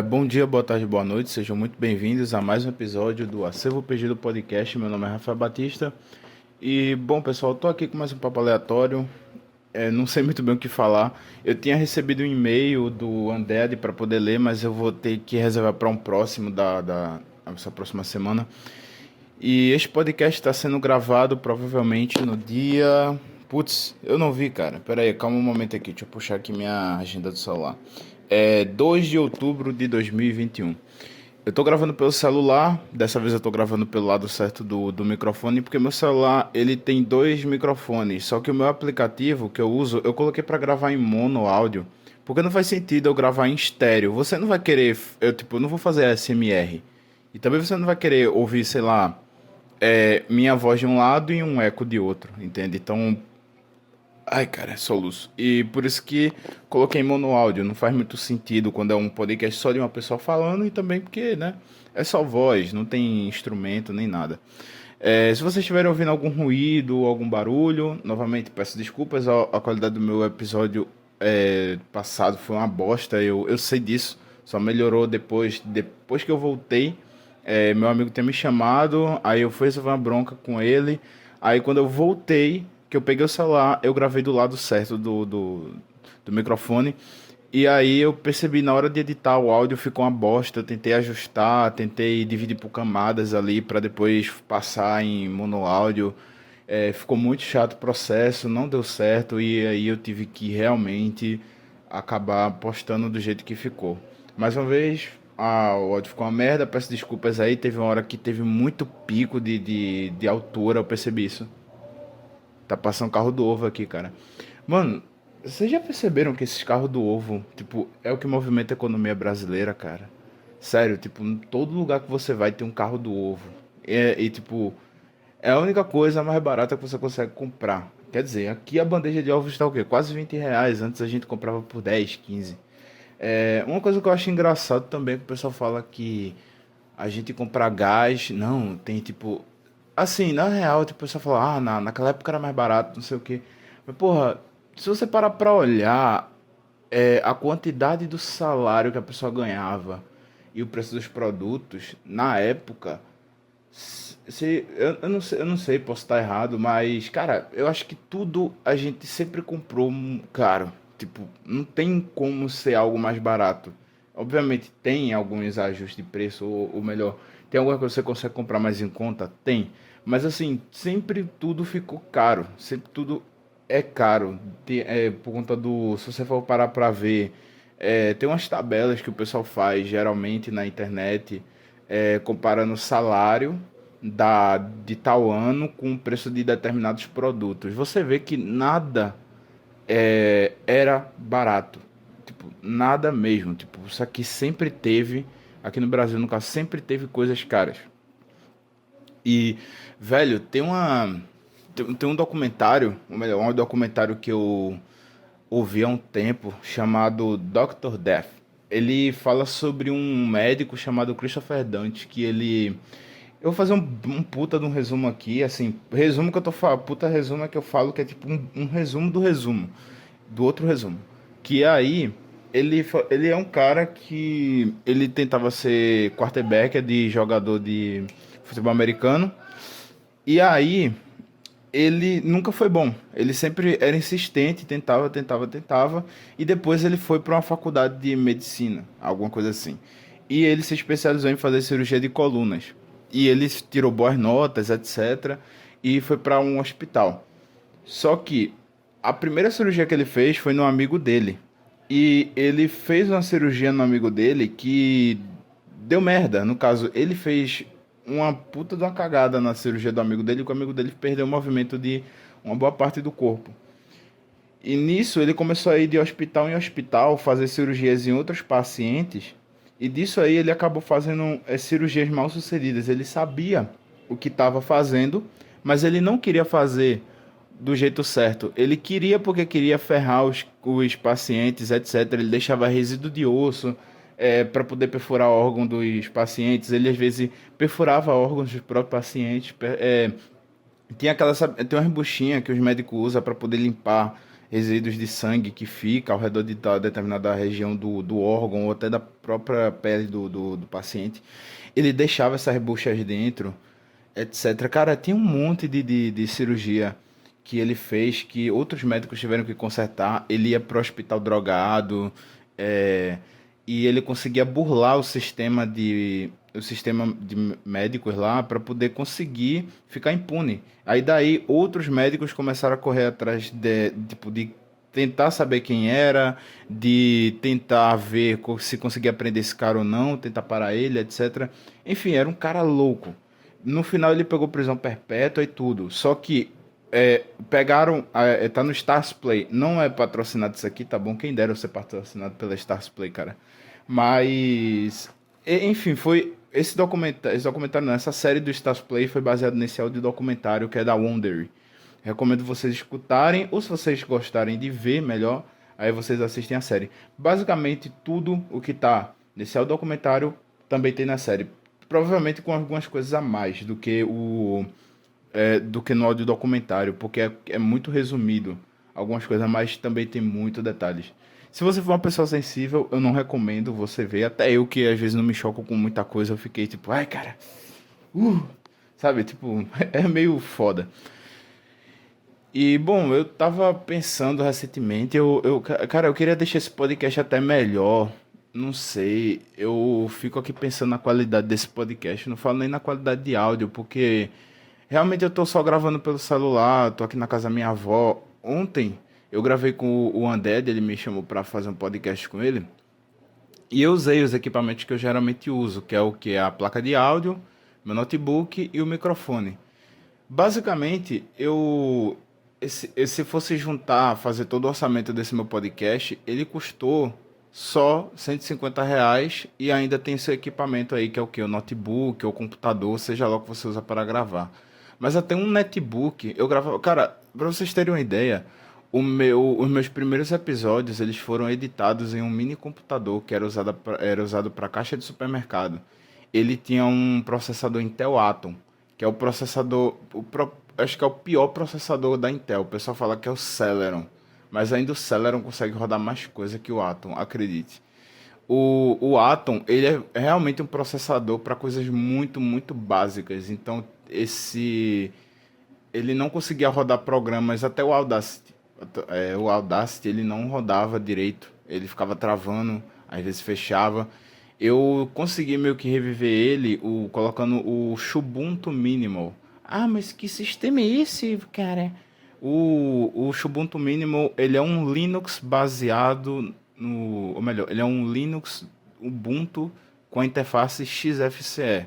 Bom dia, boa tarde, boa noite, sejam muito bem-vindos a mais um episódio do Acervo PG do Podcast. Meu nome é Rafael Batista e, bom, pessoal, estou aqui com mais um papo aleatório. Não sei muito bem o que falar. Eu tinha recebido um e-mail do Undead para poder ler, mas eu vou ter que reservar para um próximo essa próxima semana. E este podcast está sendo gravado provavelmente no dia. Putz, eu não vi, cara. Pera aí, calma um momento aqui. Deixa eu puxar aqui minha agenda do celular. É 2 de outubro de 2021. Eu tô gravando pelo celular. Dessa vez eu tô gravando pelo lado certo do microfone, porque meu celular ele tem dois microfones. Só que o meu aplicativo que eu uso, eu coloquei para gravar em mono áudio. Porque não faz sentido eu gravar em estéreo. Você não vai querer. Eu não vou fazer ASMR. E também você não vai querer ouvir, sei lá, minha voz de um lado e um eco de outro, entende? Então, ai, cara, é soluço. E por isso que coloquei mono áudio. Não faz muito sentido quando é um podcast só de uma pessoa falando e também porque, né, é só voz, não tem instrumento nem nada. Se vocês estiverem ouvindo algum ruído, algum barulho, novamente peço desculpas. A qualidade do meu episódio passado foi uma bosta, eu sei disso. Só melhorou depois que eu voltei. Meu amigo tinha me chamado, aí eu fui resolver uma bronca com ele. Aí quando eu voltei, que eu peguei o celular, eu gravei do lado certo do microfone. E aí eu percebi na hora de editar o áudio ficou uma bosta. Eu tentei ajustar, tentei dividir por camadas ali para depois passar em mono áudio. Ficou muito chato o processo, não deu certo e aí eu tive que realmente acabar postando do jeito que ficou. Mais uma vez, o áudio ficou uma merda, peço desculpas aí. Teve uma hora que teve muito pico de altura, eu percebi isso. Tá passando carro do ovo aqui, cara. Mano, vocês já perceberam que esses carros do ovo, tipo, é o que movimenta a economia brasileira, cara? Sério, tipo, em todo lugar que você vai tem um carro do ovo. Tipo, é a única coisa mais barata que você consegue comprar. Quer dizer, aqui a bandeja de ovos está o quê? Quase R$ 20. Antes a gente comprava por 10, 15. Uma coisa que eu acho engraçado também é que o pessoal fala que a gente comprar gás. Não, tem tipo. Assim, na real, tipo, o pessoal fala, naquela época era mais barato, não sei o quê. Mas, porra, se você parar pra olhar a quantidade do salário que a pessoa ganhava e o preço dos produtos, na época. Eu não sei, posso estar errado, mas, cara, eu acho que tudo a gente sempre comprou caro. Tipo, não tem como ser algo mais barato. Obviamente tem alguns ajustes de preço, ou melhor, tem alguma coisa que você consegue comprar mais em conta? Tem. Mas assim, sempre tudo ficou caro. Sempre tudo é caro. Por conta do. Se você for parar pra ver, tem umas tabelas que o pessoal faz geralmente na internet comparando o salário de tal ano com o preço de determinados produtos. Você vê que nada era barato. Tipo, nada mesmo. Tipo, isso aqui sempre teve, aqui no Brasil, no caso, sempre teve coisas caras. E, velho, tem um documentário, ou melhor, um documentário que eu ouvi há um tempo chamado Dr. Death. Ele fala sobre um médico chamado Christopher Dante, que ele. Eu vou fazer um puta de um resumo aqui, assim, resumo que eu tô falando, puta resumo é que eu falo que é tipo um resumo do resumo, do outro resumo. Que aí, ele é um cara que ele tentava ser quarterback de jogador de futebol americano, e aí ele nunca foi bom. Ele sempre era insistente, tentava. E depois ele foi para uma faculdade de medicina, alguma coisa assim. E ele se especializou em fazer cirurgia de colunas. E ele tirou boas notas, etc. E foi para um hospital. Só que a primeira cirurgia que ele fez foi no amigo dele. E ele fez uma cirurgia no amigo dele que deu merda. No caso, ele fez uma puta de uma cagada na cirurgia do amigo dele, que o amigo dele perdeu o movimento de uma boa parte do corpo. E nisso ele começou a ir de hospital em hospital, fazer cirurgias em outros pacientes. E disso aí ele acabou fazendo cirurgias mal sucedidas. Ele sabia o que estava fazendo, mas ele não queria fazer do jeito certo. Ele queria porque queria ferrar os pacientes, etc. Ele deixava resíduo de osso para poder perfurar órgão dos pacientes. Ele às vezes perfurava órgãos dos próprios pacientes. Tem umas buchinhas que os médicos usam para poder limpar resíduos de sangue que fica ao redor de determinada região do órgão ou até da própria pele do paciente. Ele deixava essas buchas dentro, etc. Cara, tem um monte de cirurgia que ele fez que outros médicos tiveram que consertar. Ele ia pro hospital drogado, é, e ele conseguia burlar o sistema de médicos lá para poder conseguir ficar impune. Aí daí outros médicos começaram a correr atrás tipo, de tentar saber quem era, de tentar ver se conseguia prender esse cara ou não, tentar parar ele, etc. Enfim, era um cara louco. No final ele pegou prisão perpétua e tudo. Só que pegaram. Tá no Stars Play. Não é patrocinado isso aqui, tá bom? Quem dera eu ser patrocinado pela Stars Play, cara. Mas. Enfim, foi. Esse documentário não, essa série do Stars Play foi baseado nesse áudio documentário que é da Wondery. Recomendo vocês escutarem, ou se vocês gostarem de ver melhor, aí vocês assistem a série. Basicamente, tudo o que tá nesse áudio documentário também tem na série. Provavelmente com algumas coisas a mais do que no áudio documentário, porque é muito resumido algumas coisas, mas também tem muito detalhes. Se você for uma pessoa sensível, eu não recomendo você ver. Até eu que às vezes não me choco com muita coisa, eu fiquei tipo, ai cara, uh, sabe? Tipo, é meio foda. E bom, eu tava pensando recentemente, cara, eu queria deixar esse podcast até melhor. Não sei, eu fico aqui pensando na qualidade desse podcast, não falo nem na qualidade de áudio, porque realmente eu tô só gravando pelo celular, tô aqui na casa da minha avó. Ontem eu gravei com o Undead, ele me chamou pra fazer um podcast com ele, e eu usei os equipamentos que eu geralmente uso, que é o que? A placa de áudio, meu notebook e o microfone. Basicamente, se fosse juntar, fazer todo o orçamento desse meu podcast, ele custou só R$ 150 e ainda tem seu equipamento aí, que é o que? O notebook, ou computador, seja lá o que você usa para gravar. Mas até um netbook, eu gravava. Cara, para vocês terem uma ideia, os meus primeiros episódios eles foram editados em um mini computador que era usado para caixa de supermercado. Ele tinha um processador Intel Atom, que é o processador, acho que é o pior processador da Intel. O pessoal fala que é o Celeron, mas ainda o Celeron consegue rodar mais coisa que o Atom, acredite. O Atom, ele é realmente um processador para coisas muito, muito básicas. Então, ele não conseguia rodar programas até o Audacity. O Audacity ele não rodava direito, ele ficava travando, às vezes fechava. Eu consegui meio que reviver ele colocando o Xubuntu Minimal. Ah, mas que sistema é esse, cara? O Xubuntu Minimal, ele é um Linux baseado no... Ou melhor, ele é um Linux Ubuntu com a interface XFCE.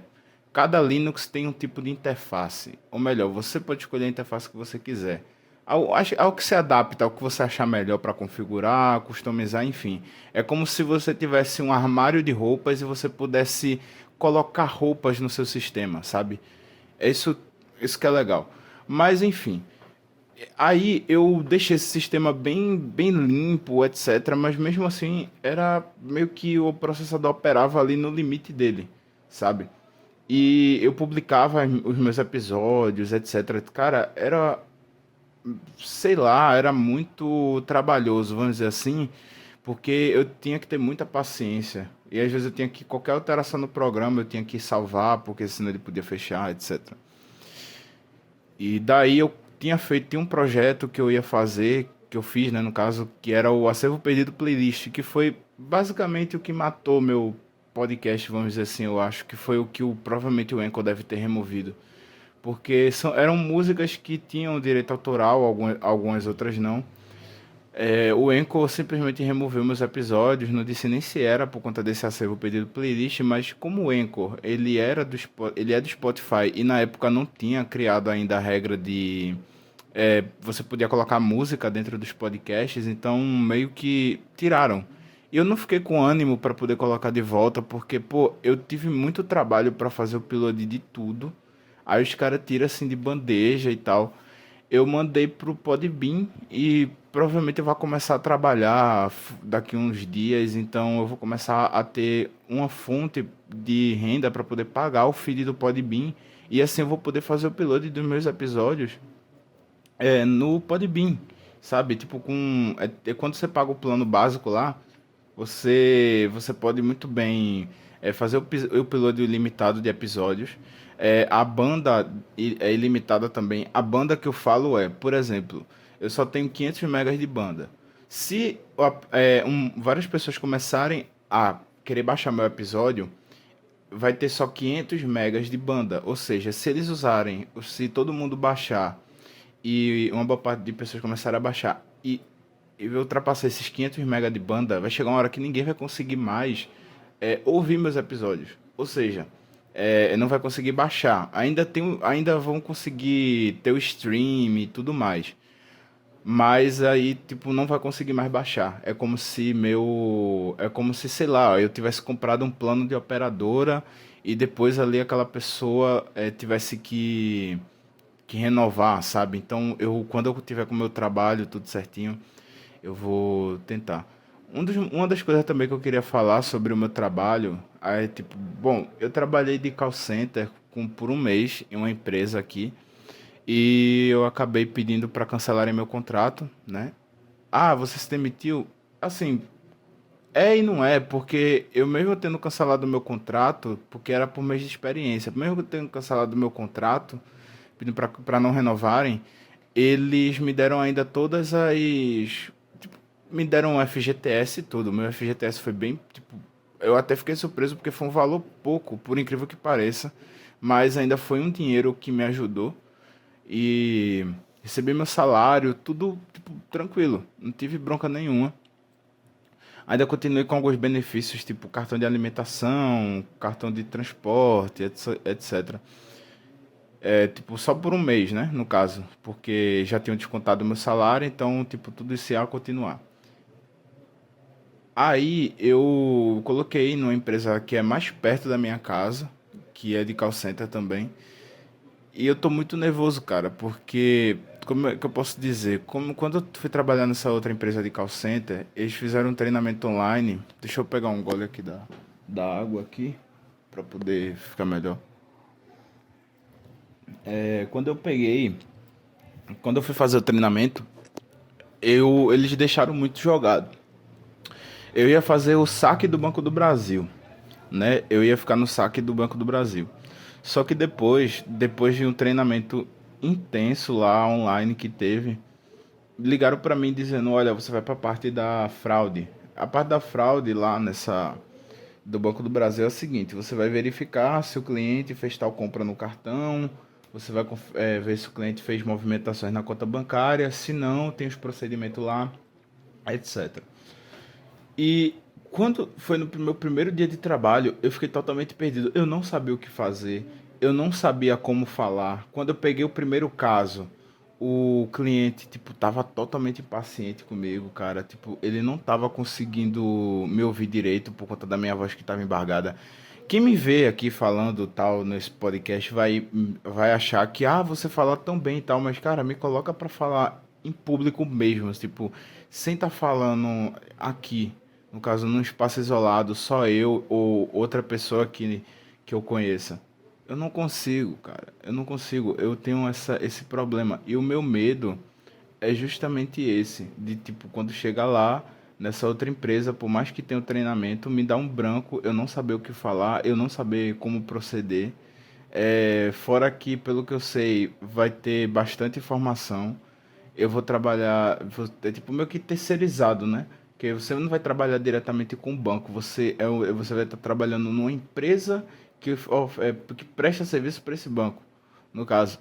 Cada Linux tem um tipo de interface. Ou melhor, você pode escolher a interface que você quiser. Ao que se adapta, ao que você achar melhor para configurar, customizar, enfim. É como se você tivesse um armário de roupas e você pudesse colocar roupas no seu sistema, sabe? É isso que é legal. Mas enfim, aí eu deixei esse sistema bem, bem limpo, etc. Mas mesmo assim, era meio que o processador operava ali no limite dele, sabe? E eu publicava os meus episódios, etc. Cara, sei lá, era muito trabalhoso, vamos dizer assim, porque eu tinha que ter muita paciência. E às vezes eu tinha que, qualquer alteração no programa, eu tinha que salvar, porque senão ele podia fechar, etc. E daí eu tinha um projeto que eu ia fazer, que eu fiz, né, no caso, que era o Acervo Perdido Playlist, que foi basicamente o que matou meu podcast, vamos dizer assim, eu acho que foi o que provavelmente o Anchor deve ter removido. Porque eram músicas que tinham direito autoral, algumas outras não. O Anchor simplesmente removeu meus episódios, não disse nem se era por conta desse acervo pedido playlist, mas como o Anchor, ele é do Spotify e na época não tinha criado ainda a regra de você podia colocar música dentro dos podcasts, então meio que tiraram. E eu não fiquei com ânimo para poder colocar de volta, porque, pô, eu tive muito trabalho para fazer o upload de tudo. Aí os caras tiram assim de bandeja e tal. Eu mandei pro Podbean e provavelmente eu vou começar a trabalhar daqui uns dias, então eu vou começar a ter uma fonte de renda para poder pagar o feed do Podbean e assim eu vou poder fazer o upload dos meus episódios no Podbean. sabe? Tipo, quando você paga o plano básico lá, você pode muito bem fazer o upload ilimitado de episódios. A banda é ilimitada também. A banda que eu falo por exemplo, eu só tenho 500 megas de banda. Se várias pessoas começarem a querer baixar meu episódio, vai ter só 500 megas de banda. Ou seja, se eles usarem, se todo mundo baixar e uma boa parte de pessoas começarem a baixar e ultrapassar esses 500 megas de banda, vai chegar uma hora que ninguém vai conseguir mais ouvir meus episódios. Ou seja, não vai conseguir baixar. Ainda vão conseguir ter o stream e tudo mais. Mas aí, tipo, não vai conseguir mais baixar. É como se, sei lá, eu tivesse comprado um plano de operadora e depois ali aquela pessoa tivesse que renovar, sabe? Então, quando eu tiver com o meu trabalho tudo certinho, eu vou tentar. Uma das coisas também que eu queria falar sobre o meu trabalho é, tipo, bom, eu trabalhei de call center por um mês em uma empresa aqui e eu acabei pedindo para cancelarem meu contrato, né? Ah, você se demitiu? Assim, e não é, porque eu mesmo tendo cancelado o meu contrato, porque era por mês de experiência, mesmo tendo cancelado o meu contrato, pedindo para não renovarem, eles me deram ainda todas as. Tipo, me deram um FGTS e tudo. Meu FGTS foi bem. Tipo, eu até fiquei surpreso porque foi um valor pouco, por incrível que pareça. Mas ainda foi um dinheiro que me ajudou. E recebi meu salário, tudo tipo, tranquilo. Não tive bronca nenhuma. Ainda continuei com alguns benefícios, tipo cartão de alimentação, cartão de transporte, etc. Tipo, só por um mês, né? No caso, porque já tinham descontado o meu salário, então, tipo, tudo isso ia continuar. Aí eu coloquei numa empresa que é mais perto da minha casa, que é de call center também. E eu tô muito nervoso, cara, porque, como é que eu posso dizer? Como quando eu fui trabalhar nessa outra empresa de call center, eles fizeram um treinamento online. Deixa eu pegar um gole aqui da água aqui, pra poder ficar melhor. Quando eu peguei, quando eu fui fazer o treinamento, eles deixaram muito jogado. Eu ia fazer o saque do Banco do Brasil, né? Eu ia ficar no saque do Banco do Brasil. Só que depois de um treinamento intenso lá online que teve, ligaram para mim dizendo, olha, você vai para a parte da fraude. A parte da fraude lá nessa do Banco do Brasil é o seguinte, você vai verificar se o cliente fez tal compra no cartão, você vai ver se o cliente fez movimentações na conta bancária, se não, tem os procedimentos lá, etc. E quando foi no meu primeiro dia de trabalho, eu fiquei totalmente perdido. Eu não sabia o que fazer, eu não sabia como falar. Quando eu peguei o primeiro caso, o cliente, tipo, tava totalmente impaciente comigo, cara. Tipo, ele não tava conseguindo me ouvir direito por conta da minha voz que tava embargada. Quem me vê aqui falando tal nesse podcast vai achar que, você fala tão bem e tal, mas, cara, me coloca pra falar em público mesmo, tipo, sem tá falando aqui, no caso, num espaço isolado, só eu ou outra pessoa que eu conheça. Eu não consigo, cara. Eu não consigo. Eu tenho esse problema. E o meu medo é justamente esse. De tipo, quando chega lá, nessa outra empresa, por mais que tenha o treinamento, me dá um branco, eu não saber o que falar, eu não saber como proceder. Fora que, pelo que eu sei, vai ter bastante informação. Eu vou trabalhar, é tipo meio que terceirizado, né? Porque você não vai trabalhar diretamente com o banco, você vai estar trabalhando numa empresa que presta serviço para esse banco, no caso.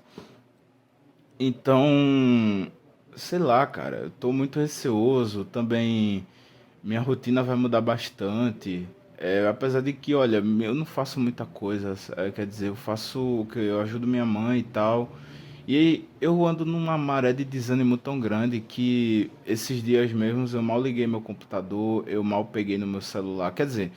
Então, sei lá, cara, eu tô muito receoso. Também minha rotina vai mudar bastante. Apesar de que, olha, eu não faço muita coisa, quer dizer, eu faço o que eu ajudo minha mãe e tal. E aí, eu ando numa maré de desânimo tão grande que esses dias mesmos eu mal liguei meu computador, eu mal peguei no meu celular. Quer dizer,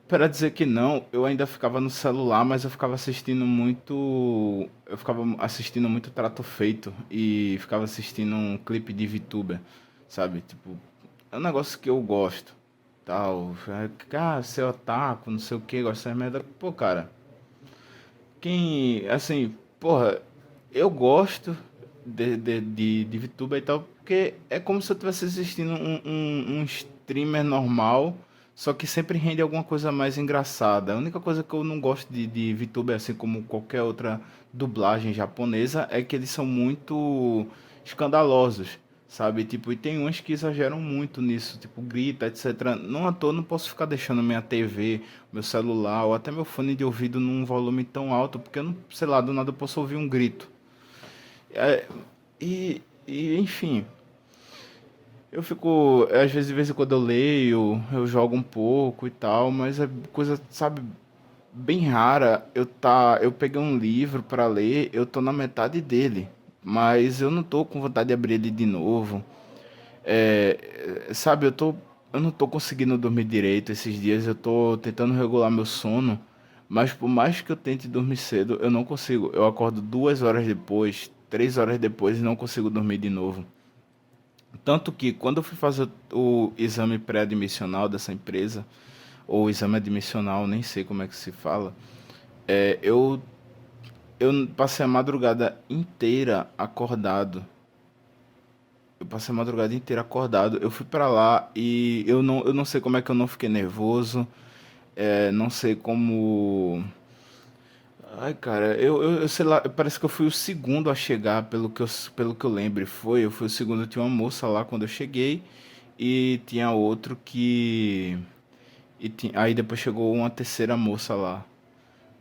para dizer que não, eu ainda ficava no celular, mas eu ficava assistindo muito. Eu ficava assistindo muito Trato Feito e ficava assistindo um clipe de VTuber, sabe? Tipo, é um negócio que eu gosto, tal. Ser otaku, não sei o que, gosto dessas merda. Pô, cara, assim, porra, eu gosto de VTuber e tal, porque é como se eu estivesse assistindo um streamer normal, só que sempre rende alguma coisa mais engraçada. A única coisa que eu não gosto de VTuber, assim como qualquer outra dublagem japonesa, é que eles são muito escandalosos, sabe? Tipo, e tem uns que exageram muito nisso, tipo, grita, etc. Não à toa, não posso ficar deixando minha TV, meu celular ou até meu fone de ouvido num volume tão alto, porque eu não, sei lá, do nada eu posso ouvir um grito. É, enfim, eu fico, às vezes, de vez em quando eu leio, eu jogo um pouco e tal, mas é coisa, sabe, bem rara. Eu peguei um livro para ler, eu tô na metade dele, mas eu não tô com vontade de abrir ele de novo. Sabe, eu não tô conseguindo dormir direito esses dias, eu tô tentando regular meu sono, mas por mais que eu tente dormir cedo, eu não consigo. Eu acordo 2 horas depois, 3 horas depois e não consigo dormir de novo. Tanto que quando eu fui fazer o exame pré-admissional dessa empresa, ou exame admissional, nem sei como é que se fala, é, eu, eu passei a madrugada inteira acordado. Eu passei a madrugada inteira acordado. Eu fui pra lá e eu não sei como é que eu não fiquei nervoso. Não sei como. Ai, cara, eu sei lá, parece que eu fui o segundo a chegar, pelo que eu lembro. Eu fui o segundo, tinha uma moça lá quando eu cheguei e tinha outro que. Aí depois chegou uma terceira moça lá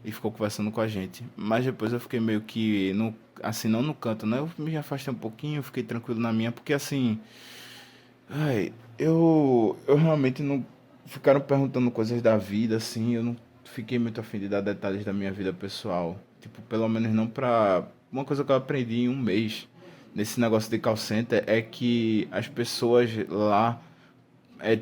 e ficou conversando com a gente. Mas depois eu fiquei meio que no, assim, não no canto, né? Eu me afastei um pouquinho, fiquei tranquilo na minha, porque assim, ai, eu realmente não ficaram perguntando coisas da vida, assim, eu não fiquei muito afim de dar detalhes da minha vida pessoal. Tipo, pelo menos não pra. Uma coisa que eu aprendi em um mês nesse negócio de call center é que as pessoas lá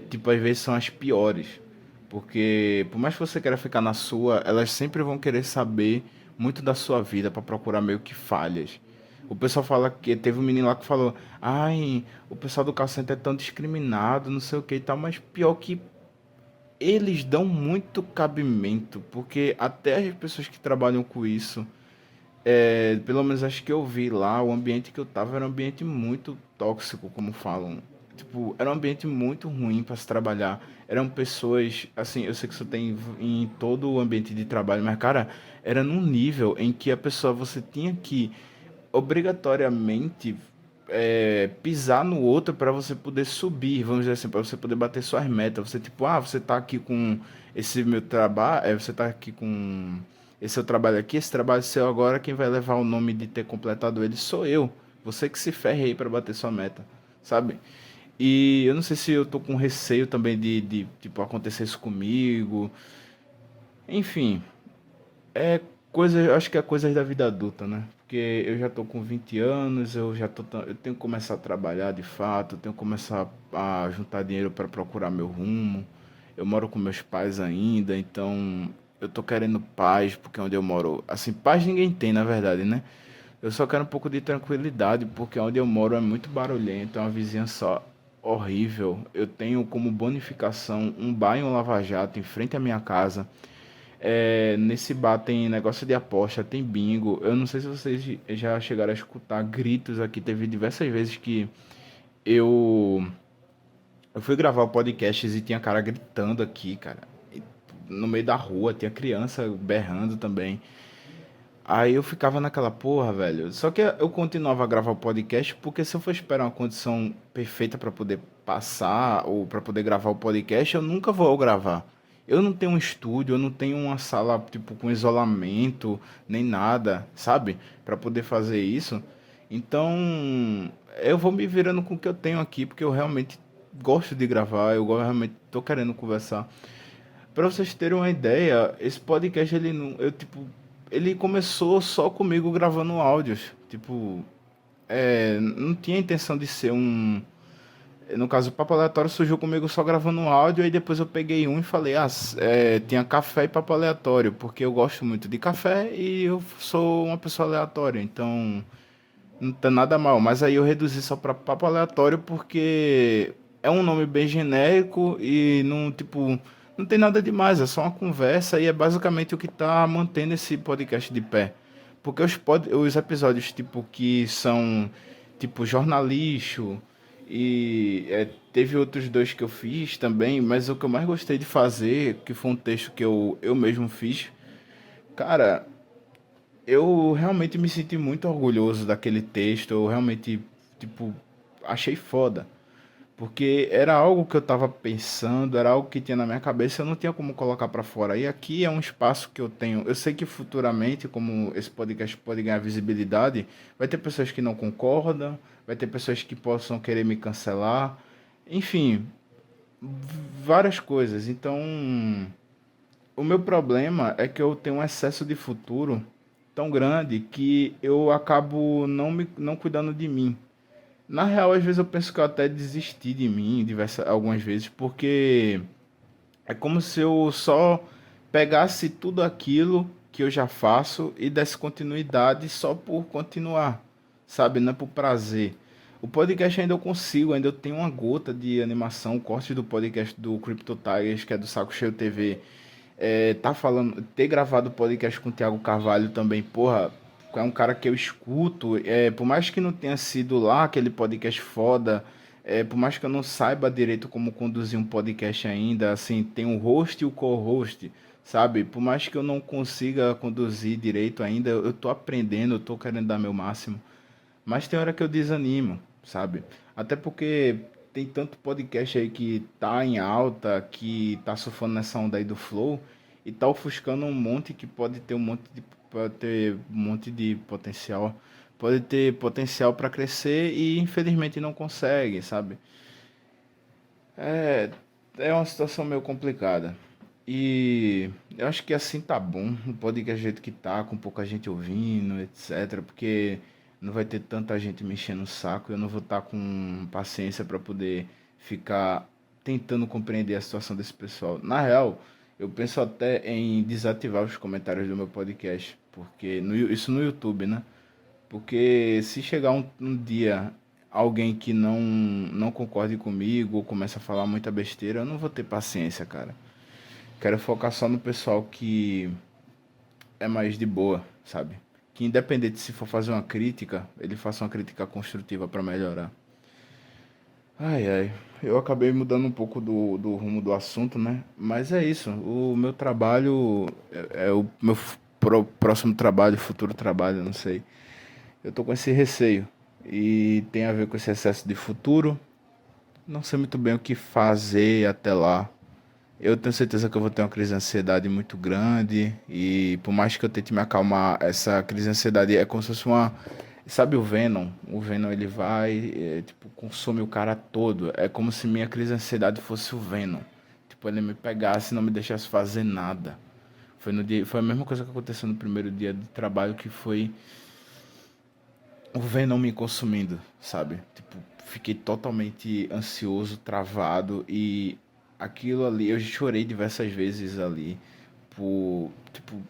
tipo, às vezes são as piores. Porque por mais que você queira ficar na sua, elas sempre vão querer saber muito da sua vida para procurar meio que falhas. O pessoal fala que teve um menino lá que falou: "Ai, o pessoal do call center é tão discriminado, não sei o que e tal", mas pior que eles dão muito cabimento, porque até as pessoas que trabalham com isso, pelo menos acho que eu vi lá, o ambiente que eu tava era um ambiente muito tóxico, como falam. Tipo, era um ambiente muito ruim para se trabalhar. Eram pessoas, assim, eu sei que isso tem em todo o ambiente de trabalho, mas, cara, era num nível em que a pessoa, você tinha que obrigatoriamente pisar no outro para você poder subir, vamos dizer assim, para você poder bater suas metas. Você, tipo, você tá aqui com esse meu trabalho, você tá aqui com esse seu trabalho aqui, esse trabalho seu agora, quem vai levar o nome de ter completado ele sou eu. Você que se ferre aí para bater sua meta, sabe? E eu não sei se eu tô com receio também de tipo, acontecer isso comigo. Enfim, é coisa, eu acho que é coisas da vida adulta, né? Porque eu já tô com 20 anos, eu tenho que começar a trabalhar de fato, eu tenho que começar a juntar dinheiro para procurar meu rumo. Eu moro com meus pais ainda, então eu tô querendo paz, porque onde eu moro, assim, paz ninguém tem, na verdade, né? Eu só quero um pouco de tranquilidade, porque onde eu moro é muito barulhento, é uma vizinhança horrível. Eu tenho como bonificação um bar e um lava-jato em frente à minha casa. Nesse bar tem negócio de aposta, tem bingo. Eu não sei se vocês já chegaram a escutar gritos aqui. Teve diversas vezes que eu, eu fui gravar o podcast e tinha cara gritando aqui, cara. E no meio da rua, tinha criança berrando também. Aí eu ficava naquela porra, velho. Só que eu continuava a gravar o podcast porque se eu for esperar uma condição perfeita para poder passar ou para poder gravar o podcast, eu nunca vou gravar. Eu não tenho um estúdio, eu não tenho uma sala tipo com isolamento, nem nada, sabe? Para poder fazer isso. Então, eu vou me virando com o que eu tenho aqui, porque eu realmente gosto de gravar, realmente tô querendo conversar. Pra vocês terem uma ideia, esse podcast ele não, eu tipo, ele começou só comigo gravando áudios. Tipo, não tinha intenção de ser um. No caso, o Papo Aleatório surgiu comigo só gravando áudio, aí depois eu peguei um e falei, tinha café e papo aleatório, porque eu gosto muito de café e eu sou uma pessoa aleatória, então não tá nada mal. Mas aí eu reduzi só pra papo aleatório porque é um nome bem genérico e não, tipo, não tem nada demais, é só uma conversa e é basicamente o que tá mantendo esse podcast de pé. Porque os episódios, tipo, que são, tipo, jornalixo, E teve outros dois que eu fiz também, mas o que eu mais gostei de fazer, que foi um texto que eu mesmo fiz, cara, eu realmente me senti muito orgulhoso daquele texto, eu realmente, tipo, achei foda. Porque era algo que eu tava pensando, era algo que tinha na minha cabeça, eu não tinha como colocar pra fora. E aqui é um espaço que eu tenho. Eu sei que futuramente, como esse podcast pode ganhar visibilidade, vai ter pessoas que não concordam, vai ter pessoas que possam querer me cancelar, enfim, várias coisas. Então, o meu problema é que eu tenho um excesso de futuro tão grande que eu acabo não cuidando de mim. Na real, às vezes eu penso que eu até desisti de mim algumas vezes, porque é como se eu só pegasse tudo aquilo que eu já faço e desse continuidade só por continuar, sabe? Não é por prazer. O podcast ainda eu consigo, ainda eu tenho uma gota de animação, corte do podcast do Crypto Tigers, que é do Saco Cheio TV. Tá falando, ter gravado o podcast com o Thiago Carvalho também, porra, é um cara que eu escuto, por mais que não tenha sido lá aquele podcast foda, por mais que eu não saiba direito como conduzir um podcast ainda, assim, tem o host e o co-host, sabe? Por mais que eu não consiga conduzir direito ainda, eu tô aprendendo, eu tô querendo dar meu máximo. Mas tem hora que eu desanimo, sabe? Até porque tem tanto podcast aí que tá em alta, que tá surfando nessa onda aí do Flow, e tá ofuscando um monte que pode ter um monte de potencial. Pode ter potencial para crescer e infelizmente não consegue, sabe? É, é uma situação meio complicada. E eu acho que assim tá bom. Não pode ir do jeito que tá, com pouca gente ouvindo, etc. Porque não vai ter tanta gente me enchendo o saco. Eu não vou estar com paciência para poder ficar tentando compreender a situação desse pessoal. Na real, eu penso até em desativar os comentários do meu podcast. Porque isso no YouTube, né? Porque se chegar um dia alguém que não concorde comigo ou começa a falar muita besteira, eu não vou ter paciência, cara. Quero focar só no pessoal que é mais de boa, sabe? Que independente se for fazer uma crítica, ele faça uma crítica construtiva para melhorar. Ai, ai. Eu acabei mudando um pouco do rumo do assunto, né? Mas é isso. O meu trabalho é o meu próximo trabalho, futuro trabalho, não sei. Eu tô com esse receio. E tem a ver com esse excesso de futuro. Não sei muito bem o que fazer até lá. Eu tenho certeza que eu vou ter uma crise de ansiedade muito grande. E por mais que eu tente me acalmar, essa crise de ansiedade é como se fosse uma. Sabe o Venom? O Venom ele vai, tipo, consome o cara todo. É como se minha crise de ansiedade fosse o Venom. Tipo, ele me pegasse e não me deixasse fazer nada. Foi a mesma coisa que aconteceu no primeiro dia de trabalho, que foi o Venom me consumindo, sabe? Tipo, fiquei totalmente ansioso, travado e aquilo ali, eu chorei diversas vezes ali por, tipo,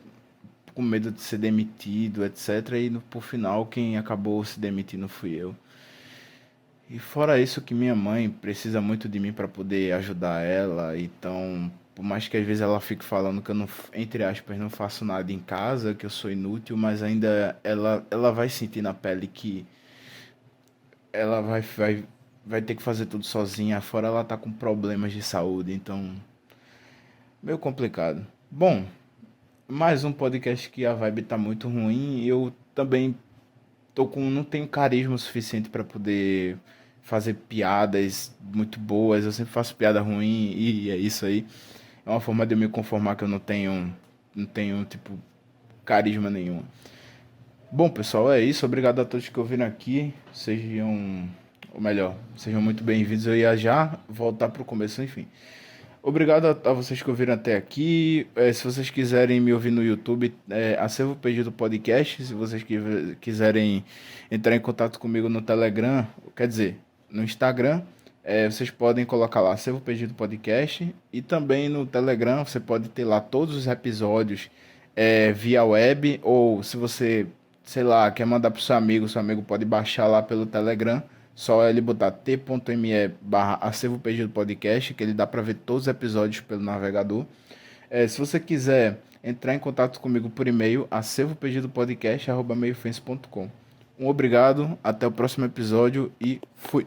com medo de ser demitido, etc. E por final, quem acabou se demitindo fui eu. E fora isso que minha mãe precisa muito de mim para poder ajudar ela, então, por mais que às vezes ela fique falando que eu não, entre aspas, não faço nada em casa, que eu sou inútil, mas ainda ela vai sentir na pele que ela vai ter que fazer tudo sozinha, fora ela tá com problemas de saúde, então, meio complicado. Bom, mais um podcast que a vibe tá muito ruim, e eu também não tenho carisma suficiente para poder fazer piadas muito boas. Eu sempre faço piada ruim e é isso aí. É uma forma de eu me conformar que eu não tenho tipo carisma nenhum. Bom, pessoal, é isso. Obrigado a todos que ouviram aqui. Sejam, ou melhor, sejam muito bem-vindos. Eu ia já voltar pro começo, enfim. Obrigado a vocês que ouviram até aqui. Se vocês quiserem me ouvir no YouTube, Acervo Perdido Podcast. Se vocês quiserem entrar em contato comigo no Telegram, quer dizer, no Instagram, vocês podem colocar lá Acervo Perdido Podcast. E também no Telegram você pode ter lá todos os episódios via web. Ou se você, sei lá, quer mandar para seu amigo pode baixar lá pelo Telegram. Só ele botar t.me/acervo perdido podcast, que ele dá para ver todos os episódios pelo navegador. Se você quiser entrar em contato comigo por e-mail, acervoperdidopodcast@meiofence.com. Um obrigado, até o próximo episódio e fui!